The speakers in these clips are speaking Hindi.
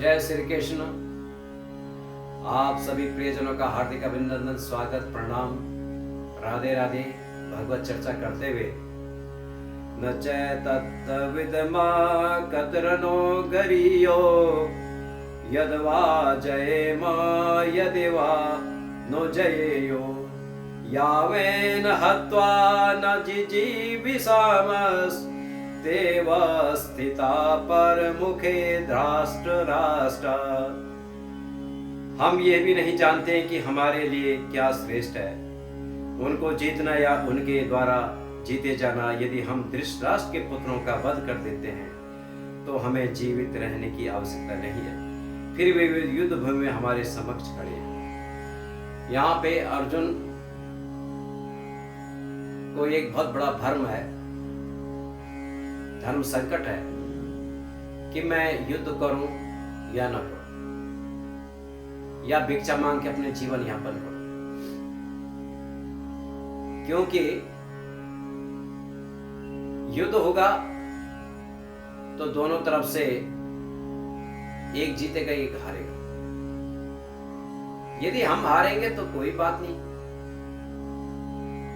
जय श्री कृष्ण। आप सभी प्रियजनों का हार्दिक अभिनंदन, स्वागत, प्रणाम, राधे राधे। भगवत चर्चा करते हुए न चैतत्विदमा कतरनो गरियो यदवा जयेम यदिवा नो जयेयो यावेन हत्वा न जिजीविषामस् देव स्थिता पर मुखे धराष्ट्र राष्ट्र। हम ये भी नहीं जानते कि हमारे लिए क्या श्रेष्ठ है, उनको जीतना या उनके द्वारा जीते जाना। यदि हम धृतराष्ट्र के पुत्रों का वध कर देते हैं तो हमें जीवित रहने की आवश्यकता नहीं है। फिर वे युद्ध भूमि में हमारे समक्ष खड़े हैं। यहाँ पे अर्जुन को एक बहुत बड़ा भ्रम है, धर्म संकट है कि मैं युद्ध करूं या न करूं, या भिक्षा मांग के अपने जीवन यापन करूं। क्योंकि युद्ध होगा तो दोनों तरफ से एक जीतेगा एक हारेगा। यदि हम हारेंगे तो कोई बात नहीं,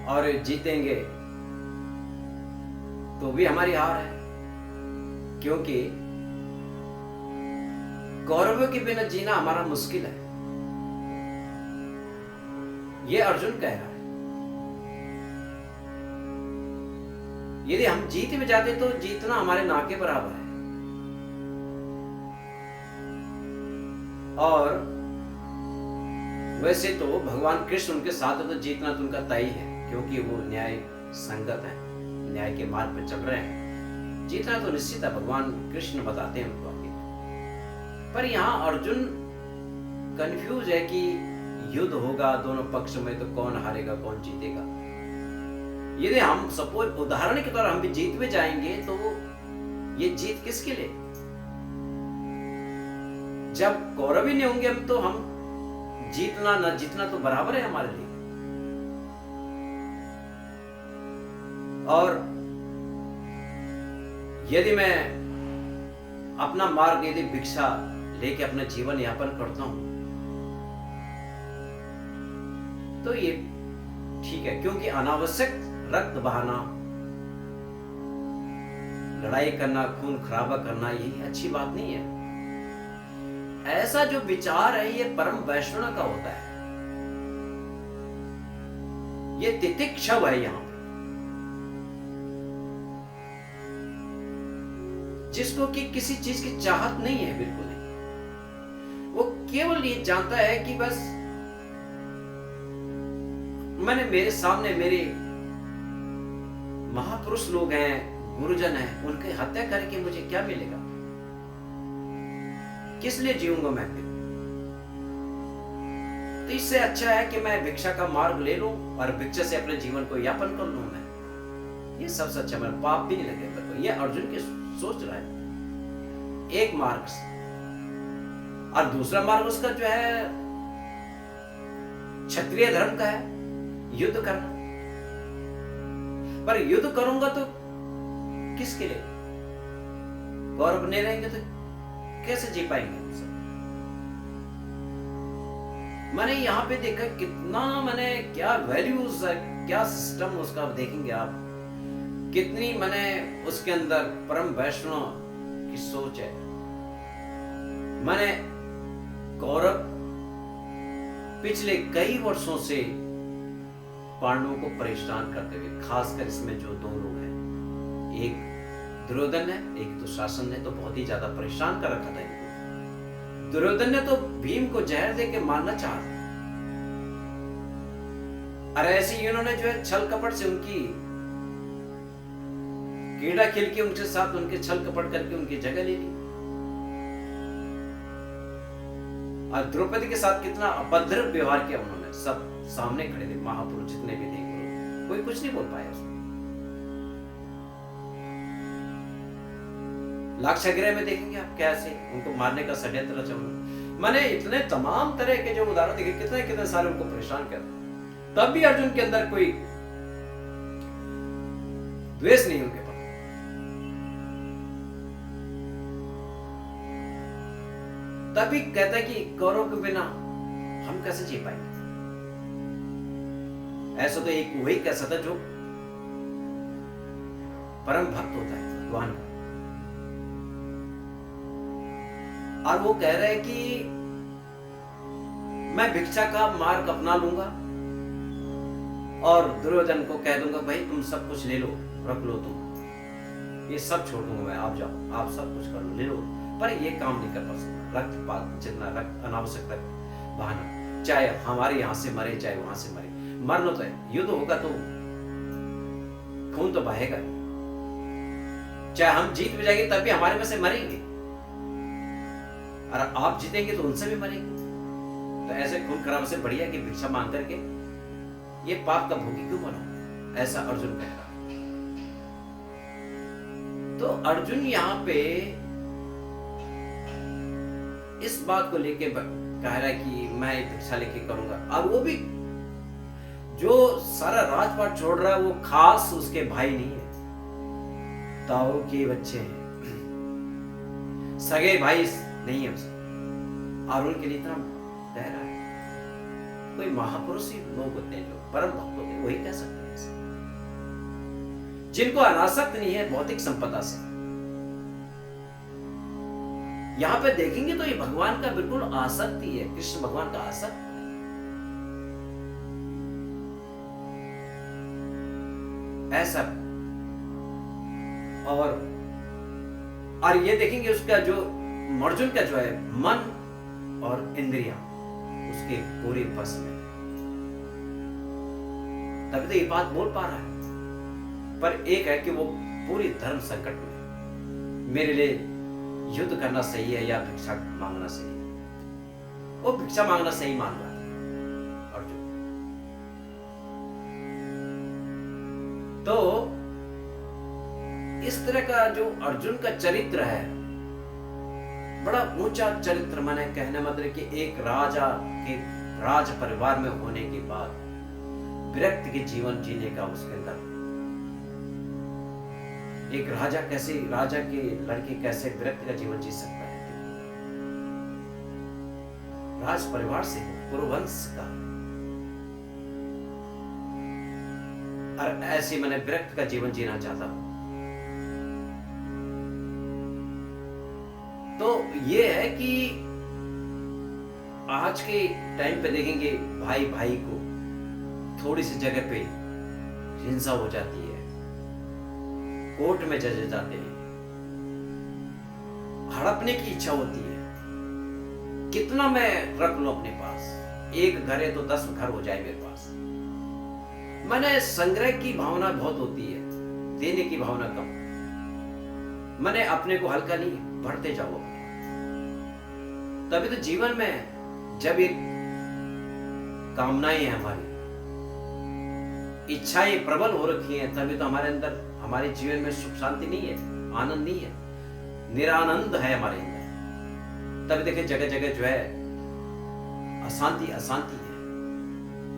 और जीतेंगे तो भी हमारी हार है। क्योंकि कौरवों के बिना जीना हमारा मुश्किल है, ये अर्जुन कह रहा है। यदि हम जीत भी जाते तो जीतना हमारे ना के बराबर है। और वैसे तो भगवान कृष्ण उनके साथ है तो जीतना तो उनका तय है, क्योंकि वो न्याय संगत है, न्याय के मार्ग पर चल रहे हैं। जीतना तो निश्चित है, भगवान कृष्ण बताते हैं उनको आगे। पर यहाँ अर्जुन कंफ्यूज है कि युद्ध होगा दोनों पक्ष में तो कौन हारेगा कौन जीतेगा। यदि हम सपोज उदाहरण के तौर हम भी जीत में जाएंगे तो ये जीत किसके लिए? जब कौरव ही नहीं होंगे हम तो हम जीतना न जीतना तो बराबर है हमारे लिए। और यदि मैं अपना मार्ग यदि भिक्षा लेके अपना जीवन यापन करता हूं तो ये ठीक है, क्योंकि अनावश्यक रक्त बहाना, लड़ाई करना, खून खराबा करना यही अच्छी बात नहीं है। ऐसा जो विचार है ये परम वैष्णव का होता है, ये तितिक्षव है। यहां जिसको कि किसी चीज की चाहत नहीं है, बिल्कुल नहीं। वो केवल ये जानता है कि बस मैंने मेरे सामने मेरे महापुरुष लोग हैं, गुरुजन हैं, उनकी हत्या करके मुझे क्या मिलेगा? किस लिए जीऊंगा मैं फिर? तो इससे अच्छा है कि मैं भिक्षा का मार्ग ले लूं और भिक्षा से अपने जीवन को यापन कर लूं। मैं ये सबसे अच्छा, मेरा पाप भी नहीं लगेगा। ये अर्जुन की सोच रहा है एक मार्ग से, और दूसरा मार्ग उसका जो है क्षत्रिय धर्म का है, युद्ध करना। पर युद्ध करूंगा तो किसके लिए? गौरव नहीं रहेंगे तो कैसे जी पाएंगे हम सब? मैंने यहां पे देखा कितना, मैंने क्या वैल्यूज है, क्या सिस्टम उसका देखेंगे आप, कितनी मैंने उसके अंदर परम वैष्णव की सोच है। मैंने कौरव पिछले कई वर्षों से पांडवों को परेशान करते हुए, खासकर इसमें जो दो लोग हैं, एक दुर्योधन है एक दुशासन ने, तो बहुत ही ज्यादा परेशान कर रखा था इनको। दुर्योधन ने तो भीम को जहर दे के मारना चाहा, और ऐसे ही उन्होंने जो है छल कपट से उनकी कीड़ा खेल के उनके साथ उनके छल कपट करके उनकी जगह ले ली। और द्रौपदी के साथ कितना अभद्र व्यवहार किया उन्होंने, सब सामने खड़े थे, महापुरुष जितने भी थे, कोई कुछ नहीं बोल पाया उसमें। लाक्षागृह में देखेंगे आप कैसे उनको मारने का षड्यंत्र रचा उन्होंने। मैंने इतने तमाम तरह के जो उदाहरण देखे, कितने कितने सारे उनको परेशान कर, तब भी अर्जुन के अंदर कोई द्वेष नहीं उनके पास। तभी कहता है कि गौरव के बिना हम कैसे जी पाएंगे। ऐसा तो एक वही कह सकता जो परम भक्त होता है भगवान का। और वो कह रहे हैं कि मैं भिक्षा का मार्ग अपना लूंगा और दुर्योधन को कह दूंगा भाई तुम सब कुछ ले लो, रख लो, तुम ये सब छोड़ दूंगा मैं, आप जाओ, आप सब कुछ कर लो, ले लो, पर ये काम नहीं कर पा सकता। रक्तपात, जितना रक्त अनावश्यक रक्त बहाना, चाहे हमारे यहां से मरे चाहे वहां से मरे, मरना तो है, युद्ध होगा तो खून तो बहेगा, चाहे हम जीत भी जाएंगे तब भी हमारे में से मरेंगे, और आप जीतेंगे तो उनसे भी मरेंगे। तो ऐसे खून खराब से बढ़िया कि भिक्षा मांग करके ये पाप का भोगी क्यों बनाओ, ऐसा अर्जुन कह रहा है। तो अर्जुन यहां पे इस बात को लेके कह रहा है कि मैं भिक्षा लेके करूंगा, और वो भी जो सारा राजपाट छोड़ रहा है वो खास उसके भाई नहीं है, ताऊ के बच्चे हैं, सगे भाई नहीं है उसके, और उनके लिए इतना कह रहा है। कोई महापुरुष ही लोग होते हैं जो परम भक्त होते हैं, वही कह सकते हैं ऐसे, जिनको अनासक्त नहीं है भौतिक संपदा से। यहां पे देखेंगे तो ये भगवान का बिल्कुल आसक्ति है, कृष्ण भगवान का आसक्त ऐसा। और ये देखेंगे उसका जो अर्जुन का जो है मन और इंद्रियां उसके पूरे बस में, तभी तो ये बात बोल पा रहा है। पर एक है कि वो पूरी धर्म संकट में, मेरे लिए युद्ध करना सही है या भिक्षा मांगना सही है, वो भिक्षा मांगना सही मान रहा था अर्जुन। तो इस तरह का जो अर्जुन का चरित्र है, बड़ा ऊंचा चरित्र, माने कहने मतलब कि एक राजा के राज परिवार में होने के बाद विरक्त के जीवन जीने का उसके अंदर, एक राजा कैसे, राजा के लड़के कैसे विरक्त का जीवन जी सकता है, राज परिवार से कुरुवंश का, और ऐसे मैंने विरक्त का जीवन जीना चाहता हूं। तो ये है कि आज के टाइम पे देखेंगे भाई भाई को थोड़ी सी जगह पे हिंसा हो जाती है, कोर्ट में जज जाते हैं, हड़पने की इच्छा होती है, कितना मैं रख लूं अपने पास, एक घर है तो 10 घर हो जाए मेरे पास। मैंने संग्रह की भावना बहुत होती है, देने की भावना कम। मैंने अपने को हल्का नहीं, बढ़ते जाओ। तभी तो जीवन में जब एक कामनाएं हैं, हमारी इच्छाएं प्रबल हो रखी हैं, तभी तो हमारे अंदर, हमारे जीवन में सुख शांति नहीं है, आनंद नहीं है, निरानंद है हमारे अंदर। तभी देखिए जगह जगह जो है अशांति अशांति है,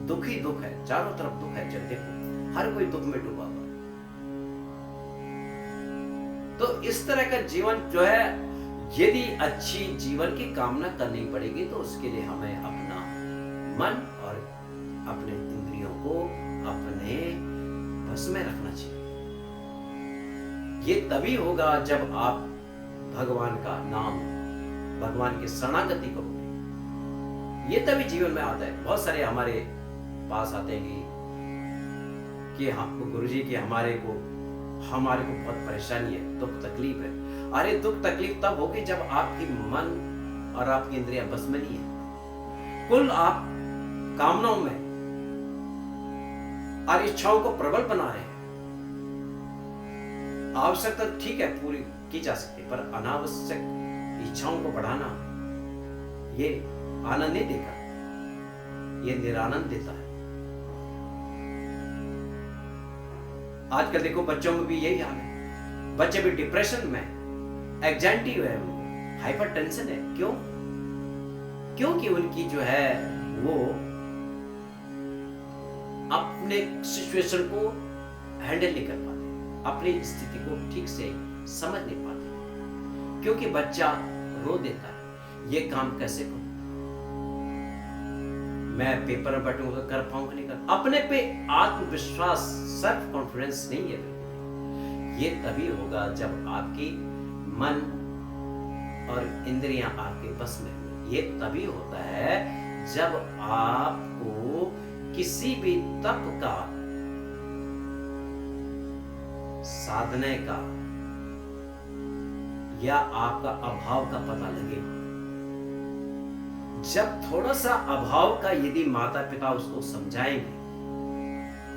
दुख ही दुख है, चारों तरफ दुख है। जब देखो हर कोई दुख में डूबा हुआ। तो इस तरह का जीवन जो है, यदि अच्छी जीवन की कामना करनी पड़ेगी तो उसके लिए हमें अपना मन और अपने इंद्रियों को अपने बस में रखना चाहिए। ये तभी होगा जब आप भगवान का नाम, भगवान की शरणागति करोगे। ये तभी जीवन में आता है। बहुत सारे हमारे पास आते हैं कि हमको गुरुजी की हमारे को बहुत परेशानी है, दुख तकलीफ है। अरे दुख तकलीफ तब होगी जब आपकी मन और आपकी इंद्रियां बस में नहीं है। कुल आप कामनाओं में और इच्छाओं को प्रबल बना रहे हैं। आवश्यकता ठीक है, पूरी की जा सकती है, पर अनावश्यक इच्छाओं को बढ़ाना ये आनंद नहीं देगा, ये निरानंद देता है। आजकल देखो बच्चों में भी यही हाल है। बच्चे भी डिप्रेशन में, एंजाइटी है, हाइपर टेंशन है। क्यों? क्योंकि उनकी जो है वो अपने सिचुएशन को हैंडल नहीं कर पाते, अपनी स्थिति को ठीक से समझ नहीं पाते। क्योंकि बच्चा रो देता है, ये काम कैसे करूं, मैं पेपर में बैठूंगा कर पाऊंगा नहीं कर। अपने पे आत्मविश्वास, सेल्फ कॉन्फिडेंस नहीं है। ये तभी होगा जब आपकी मन और इंद्रियां आपके बस में होंगी। ये तभी होता है जब आपको किसी भी तप का, साधने का या आपका अभाव का पता लगे। जब थोड़ा सा अभाव का यदि माता पिता उसको समझाएंगे,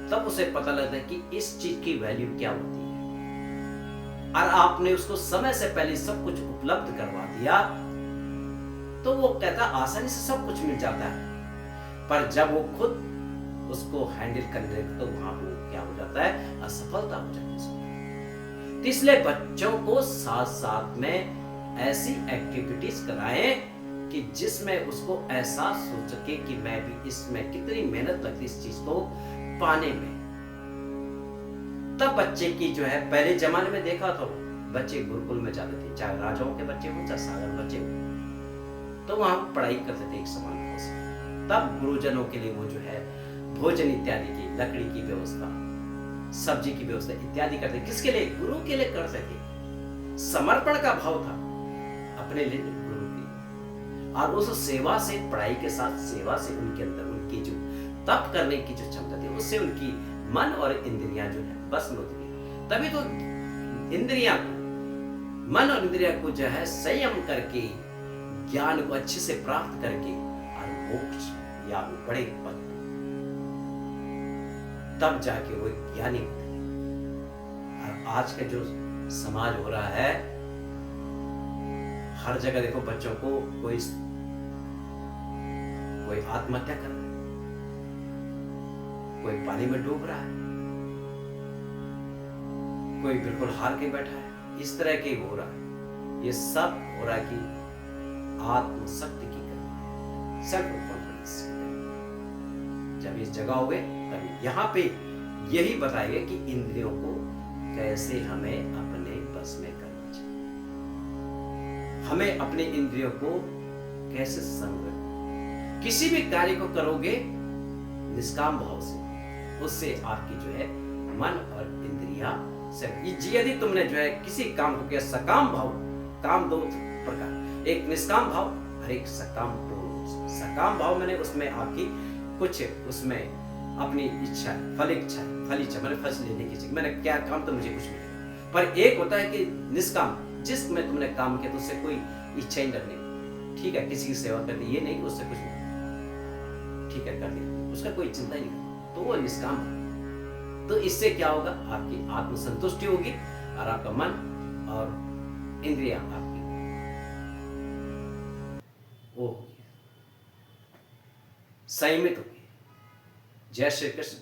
तब उसे पता लगता है कि इस चीज की वैल्यू क्या होती है। और आपने उसको समय से पहले सब कुछ उपलब्ध करवा दिया, तो वो कहता आसानी से सब कुछ मिल जाता है। पर जब वो खुद उसको हैंडल करने लगता, तो वहां वो क्या हो जाता है, असफलता हो जाती है। तो इसलिए बच्चों को साथ साथ में ऐसी एक्टिविटीज कराएं कि जिसमें उसको एहसास हो सके कि मैं भी इसमें कितनी मेहनत लगती इस चीज को पाने में। तब बच्चे की जो है, पहले जमाने में देखा तो बच्चे गुरुकुल में जाते थे, चाहे राजाओं के बच्चे हों चाहे साधारण बच्चे हों, तो वहां पढ़ाई करते थे एक समान भाव से। तब गुरुजनों के लिए वो जो है भोजन इत्यादि की, लकड़ी की व्यवस्था, सब्जी की व्यवस्था इत्यादि करते। किसके लिए? गुरु के लिए करते थे। समर्पण का भाव था अपने लिए, गुरु के। और उस सेवा से, पढ़ाई के साथ सेवा से उनके अंदर उनकी जो तप करने की जो क्षमता थी, उससे उनकी मन और इंद्रियां जो है बस में होती है। तभी तो इंद्रियां को, मन और इंद्रियां को जो है संयम करके, ज्ञान को अच्छे से प्राप्त करके और मोक्ष या वो बड़े पद, तब जाके वो ज्ञानी होते हैं। और आज का जो समाज हो रहा है, हर जगह देखो बच्चों को कोई आत्महत्या कर रहा है, कोई पानी में डूब रहा है, कोई बिल्कुल हार के बैठा है। इस तरह के हो रहा है। ये सब हो रहा है कि आत्मशक्ति की कमी, सेल्फ कॉन्फिडेंस की कमी। जब इस जगह हुए, तभी यहाँ पे यही बताया गया कि इंद्रियों को कैसे हमें अपने बस में करना चाहिए, हमें अपने इंद्रियों को कैसे संग्रह। किसी भी कार्य को करोगे निष्काम भाव से, उससे आपकी जो है मन और इंद्रियां से, यदि तुमने जो है किसी काम को किया सकाम भाव, काम दो प्रकार, एक निष्काम भाव और एक सकाम भाव। सकाम भाव मैंने उसमें आपकी कुछ उसमें अपनी इच्छा, फल इच्छा मैंने फल लेने की इच्छा, मैंने क्या काम तो मुझे कुछ मिलेगा। पर एक होता है कि निष्काम, जिसमें तुमने काम किया तो उससे कोई इच्छा ही नहीं, ठीक है, किसी की सेवा कर दी, ये नहीं उससे कुछ नहीं, ठीक है, कर दिया, उसका कोई चिंता ही नहीं, तो वो निष्काम है। तो इससे क्या होगा, आपकी आत्मसंतुष्टि होगी और आपका मन और इंद्रियां आपकी वो होगी, संयमित होगी। जय श्री कृष्ण।